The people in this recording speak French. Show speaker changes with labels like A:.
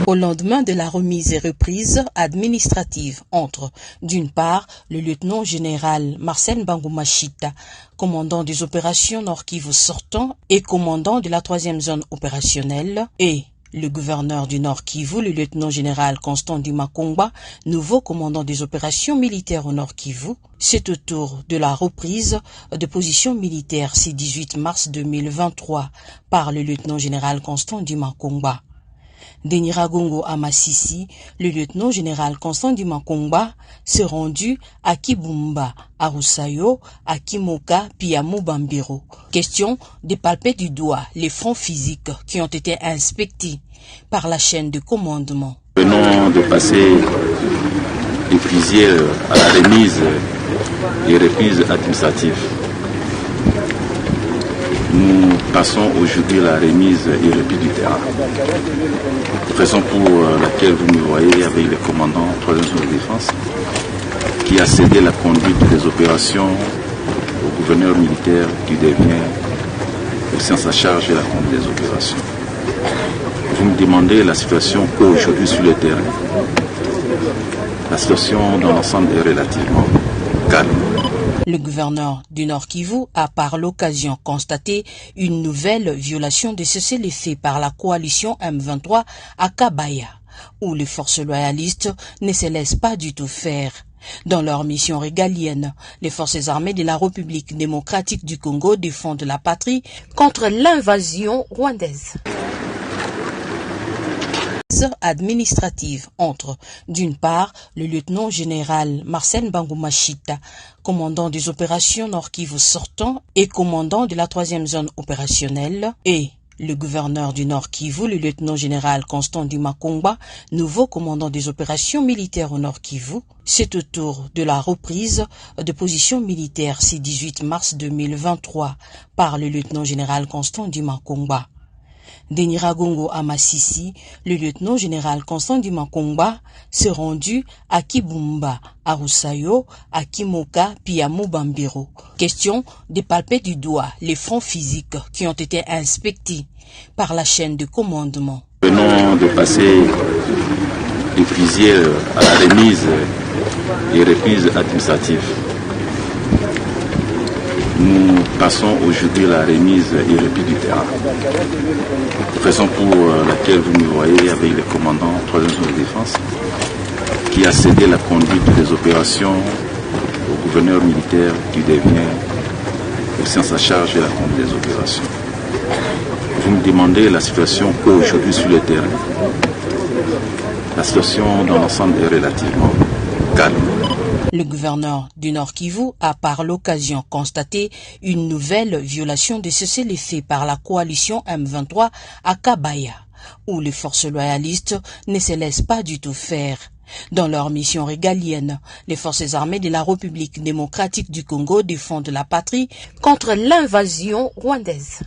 A: Au lendemain de la remise et reprise administrative entre, d'une part, le lieutenant-général Marcel Bangoumachita, commandant des opérations Nord Kivu sortant et commandant de la 3e zone opérationnelle, et le gouverneur du Nord Kivu, le lieutenant-général Constant Dimakongba, nouveau commandant des opérations militaires au Nord Kivu, c'est au tour de la reprise de position militaire ce 18 mars 2023 par le lieutenant-général Constant Dimakongba. De Nyiragongo à Massissi, le lieutenant-général Constant Dimakongba s'est rendu à Kibumba, à Roussayo, à Kimoka, puis à Mubambiro. Question de palper du doigt les fronts physiques qui ont été inspectés par la chaîne de commandement.
B: Venons de passer des fusillés à la remise et reprise administrative. Nous passons aujourd'hui la remise et reprise du terrain. Raison pour laquelle vous me voyez avec le commandant 3e zone de défense qui a cédé la conduite des opérations au gouverneur militaire qui devient aussi en sa charge de la conduite des opérations. Vous me demandez la situation aujourd'hui sur le terrain. La situation dans l'ensemble est relativement calme.
A: Le gouverneur du Nord Kivu a par l'occasion constaté une nouvelle violation de cessez-le-feu par la coalition M23 à Kabaya, où les forces loyalistes ne se laissent pas du tout faire. Dans leur mission régalienne, les forces armées de la République démocratique du Congo défendent la patrie contre l'invasion rwandaise. Administrative entre, d'une part, le lieutenant-général Marcel Bangoumachita, commandant des opérations Nord Kivu sortant et commandant de la 3e zone opérationnelle, et le gouverneur du Nord Kivu, le lieutenant-général Constant Dimakongba, nouveau commandant des opérations militaires au Nord Kivu, c'est au tour de la reprise de position militaire ce 18 mars 2023 par le lieutenant-général Constant Dimakongba. De Nyiragongo à Massissi, le lieutenant-général Constant Dimakongba s'est rendu à Kibumba, à Roussayo, à Kimoka, puis à Mubambiro. Question de palper du doigt les fronts physiques qui ont été inspectés par la chaîne de commandement.
B: Venons de passer des fusillés à la remise et reprise administrative. Nous passons aujourd'hui la remise et reprise du terrain. Raison pour laquelle vous me voyez avec le commandant 3e zone de défense qui a cédé la conduite des opérations au gouverneur militaire qui devient aussi en sa charge de la conduite des opérations. Vous me demandez la situation aujourd'hui sur le terrain. La situation dans l'ensemble est relativement calme.
A: Le gouverneur du Nord Kivu a par l'occasion constaté une nouvelle violation de cessez-le-feu par la coalition M23 à Kabaya, où les forces loyalistes ne se laissent pas du tout faire. Dans leur mission régalienne, les forces armées de la République démocratique du Congo défendent la patrie contre l'invasion rwandaise.